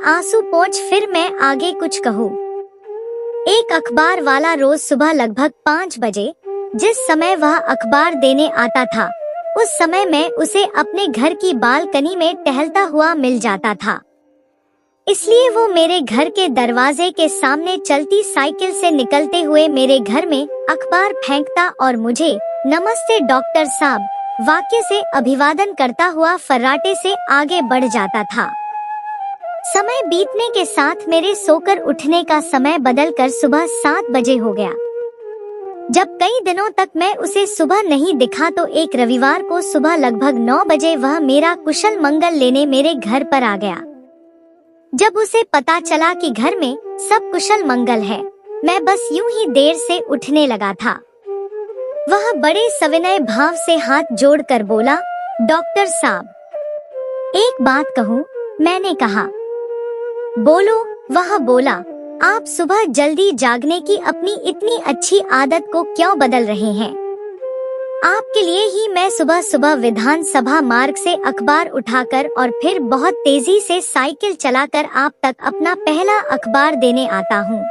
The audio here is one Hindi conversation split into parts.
आंसू पोंछ फिर मैं आगे कुछ कहूँ। एक अखबार वाला रोज सुबह लगभग 5 बजे, जिस समय वह अखबार देने आता था, उस समय मैं उसे अपने घर की बालकनी में टहलता हुआ मिल जाता था। इसलिए वो मेरे घर के दरवाजे के सामने चलती साइकिल से निकलते हुए मेरे घर में अखबार फेंकता और मुझे नमस्ते डॉक्टर साहब वाक्य से अभिवादन करता हुआ फर्राटे से आगे बढ़ जाता था। समय बीतने के साथ मेरे सोकर उठने का समय बदलकर सुबह 7 बजे हो गया। जब कई दिनों तक मैं उसे सुबह नहीं दिखा तो एक रविवार को सुबह लगभग 9 बजे वह मेरा कुशल मंगल लेने मेरे घर पर आ गया। जब उसे पता चला कि घर में सब कुशल मंगल है, मैं बस यूं ही देर से उठने लगा था। वह बड़े सविनय भाव से हाथ जोड़कर बोला, डॉक्टर साहब, एक बात कहूँ? मैंने कहा, बोलो। वह बोला, आप सुबह जल्दी जागने की अपनी इतनी अच्छी आदत को क्यों बदल रहे हैं? आपके लिए ही मैं सुबह सुबह विधानसभा मार्ग से अखबार उठाकर और फिर बहुत तेजी से साइकिल चलाकर आप तक अपना पहला अखबार देने आता हूँ।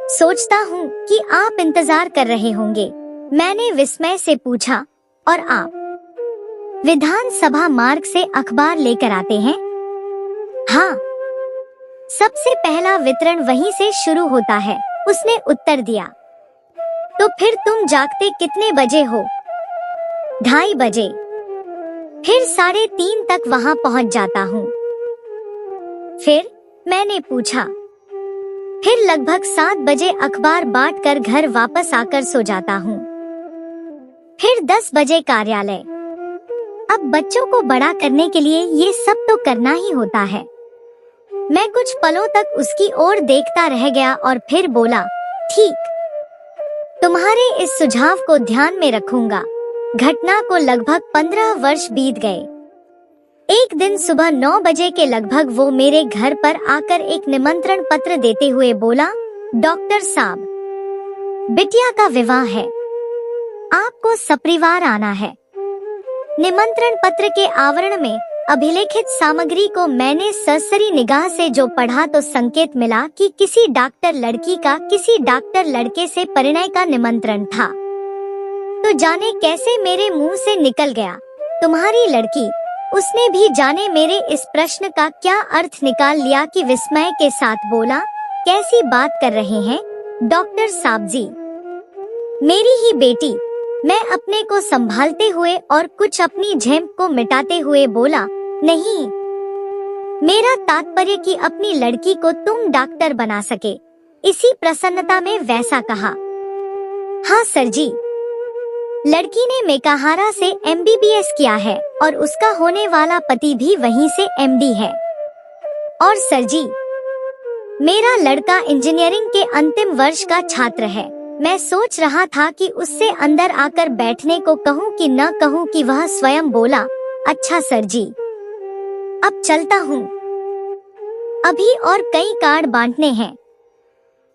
सोचता हूँ कि आप इंतजार कर रहे होंगे। मैंने विस्मय से पूछा, और आप विधानसभा मार्ग से अखबार लेकर आते हैं? हाँ, सबसे पहला वितरण वहीं से शुरू होता है, उसने उत्तर दिया। तो फिर तुम जागते कितने बजे हो? 2:30 बजे। फिर 3:30 तक वहां पहुंच जाता हूँ। फिर? मैंने पूछा। फिर लगभग 7 बजे अखबार बांटकर घर वापस आकर सो जाता हूँ। फिर 10 बजे कार्यालय। अब बच्चों को बड़ा करने के लिए ये सब तो करना ही होता है। मैं कुछ पलों तक उसकी ओर देखता रह गया और फिर बोला, ठीक, तुम्हारे इस सुझाव को ध्यान में रखूंगा। घटना को लगभग 15 वर्ष बीत गए। एक दिन सुबह 9 बजे के लगभग वो मेरे घर पर आकर एक निमंत्रण पत्र देते हुए बोला, डॉक्टर साहब, बिटिया का विवाह है, आपको सपरिवार आना है। निमंत्रण पत्र के आवरण में अभिलेखित सामग्री को मैंने सरसरी निगाह से जो पढ़ा तो संकेत मिला कि किसी डॉक्टर लड़की का किसी डॉक्टर लड़के से परिणय का निमंत्रण था। तो जाने कैसे मेरे मुंह से निकल गया, तुम्हारी लड़की। उसने भी जाने मेरे इस प्रश्न का क्या अर्थ निकाल लिया कि विस्मय के साथ बोला, कैसी बात कर रहे हैं डॉक्टर साहब जी, मेरी ही बेटी। मैं अपने को संभालते हुए और कुछ अपनी झेंप को मिटाते हुए बोला, नहीं, मेरा तात्पर्य कि अपनी लड़की को तुम डॉक्टर बना सके। इसी प्रसन्नता में वैसा कहा। हाँ सर जी, लड़की ने मेकाहारा से MBBS किया है और उसका होने वाला पति भी वहीं से MD है। और सर जी, मेरा लड़का इंजीनियरिंग के अंतिम वर्ष का छात्र है। मैं सोच रहा था कि उससे अंदर आकर बैठने को कहूँ कि न कहूँ कि वह स्वयं बोला, अच्छा सर जी, अब चलता हूँ, अभी और कई कार्ड बांटने हैं,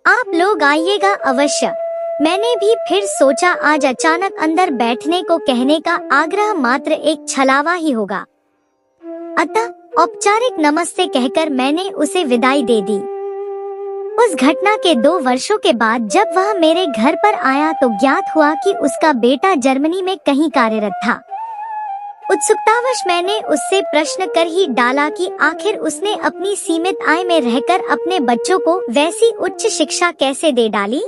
आप लोग आइएगा अवश्य। मैंने भी फिर सोचा आज अचानक अंदर बैठने को कहने का आग्रह मात्र एक छलावा ही होगा। अतः औपचारिक नमस्ते कहकर मैंने उसे विदाई दे दी। उस घटना के 2 वर्षों के बाद जब वह मेरे घर पर आया तो ज्ञात हुआ कि उसका बेटा जर्मनी में कहीं कार्यरत था। उत्सुकतावश मैंने उससे प्रश्न कर ही डाला कि आखिर उसने अपनी सीमित आय में रहकर अपने बच्चों को वैसी उच्च शिक्षा कैसे दे डाली।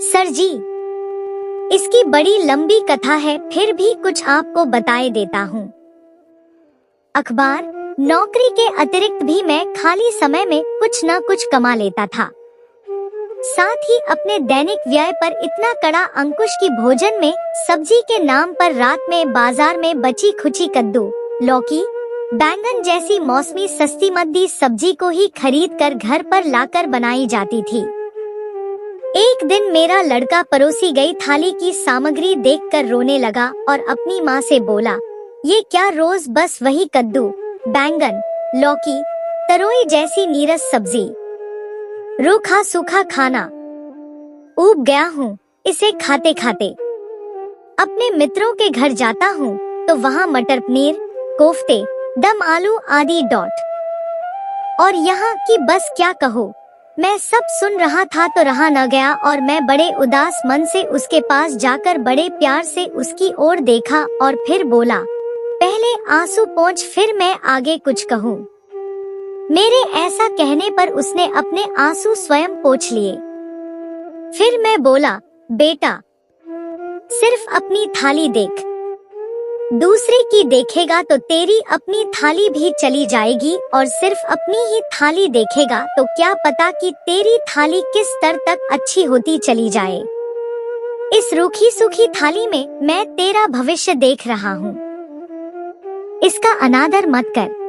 सर जी, इसकी बड़ी लंबी कथा है, फिर भी कुछ आपको बताए देता हूँ। अखबार, नौकरी के अतिरिक्त भी मैं खाली समय में कुछ न कुछ कमा लेता था। साथ ही अपने दैनिक व्यय पर इतना कड़ा अंकुश की भोजन में सब्जी के नाम पर रात में बाजार में बची खुची कद्दू, लौकी, बैंगन जैसी मौसमी सस्ती मद्दी सब्जी को ही खरीद कर घर पर लाकर बनाई जाती थी। एक दिन मेरा लड़का परोसी गई थाली की सामग्री देखकर रोने लगा और अपनी माँ से बोला, ये क्या रोज बस वही कद्दू, बैंगन, लौकी, तरोई जैसी नीरस सब्जी, रूखा सूखा खाना। ऊब गया हूँ इसे खाते खाते। अपने मित्रों के घर जाता हूँ तो वहाँ मटर पनीर, कोफ्ते, दम आलू आदि और यहाँ की बस क्या कहो। मैं सब सुन रहा था तो रहा न गया और मैं बड़े उदास मन से उसके पास जाकर बड़े प्यार से उसकी ओर देखा और फिर बोला, पहले आंसू पोंछ फिर मैं आगे कुछ कहूँ। मेरे ऐसा कहने पर उसने अपने आंसू स्वयं पोंछ लिए। फिर मैं बोला, बेटा सिर्फ अपनी थाली देख, दूसरे की देखेगा तो तेरी अपनी थाली भी चली जाएगी, और सिर्फ अपनी ही थाली देखेगा तो क्या पता कि तेरी थाली किस स्तर तक अच्छी होती चली जाए। इस रूखी सूखी थाली में मैं तेरा भविष्य देख रहा हूँ, इसका अनादर मत कर।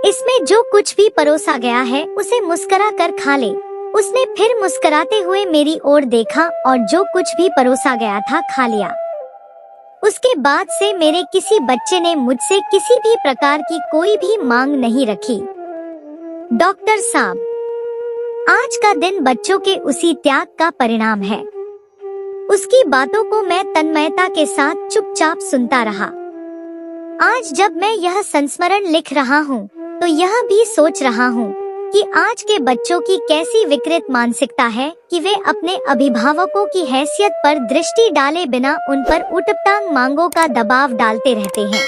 इसमें जो कुछ भी परोसा गया है उसे मुस्कुरा कर खा ले। उसने फिर मुस्कुराते हुए मेरी ओर देखा और जो कुछ भी परोसा गया था खा लिया। उसके बाद से मेरे किसी बच्चे ने मुझसे किसी भी प्रकार की कोई भी मांग नहीं रखी। डॉक्टर साहब, आज का दिन बच्चों के उसी त्याग का परिणाम है। उसकी बातों को मैं तन्मयता के साथ चुपचाप सुनता रहा। आज जब मैं यह संस्मरण लिख रहा हूँ तो यह भी सोच रहा हूँ कि आज के बच्चों की कैसी विकृत मानसिकता है कि वे अपने अभिभावकों की हैसियत पर दृष्टि डाले बिना उन पर उटपटांग मांगों का दबाव डालते रहते हैं।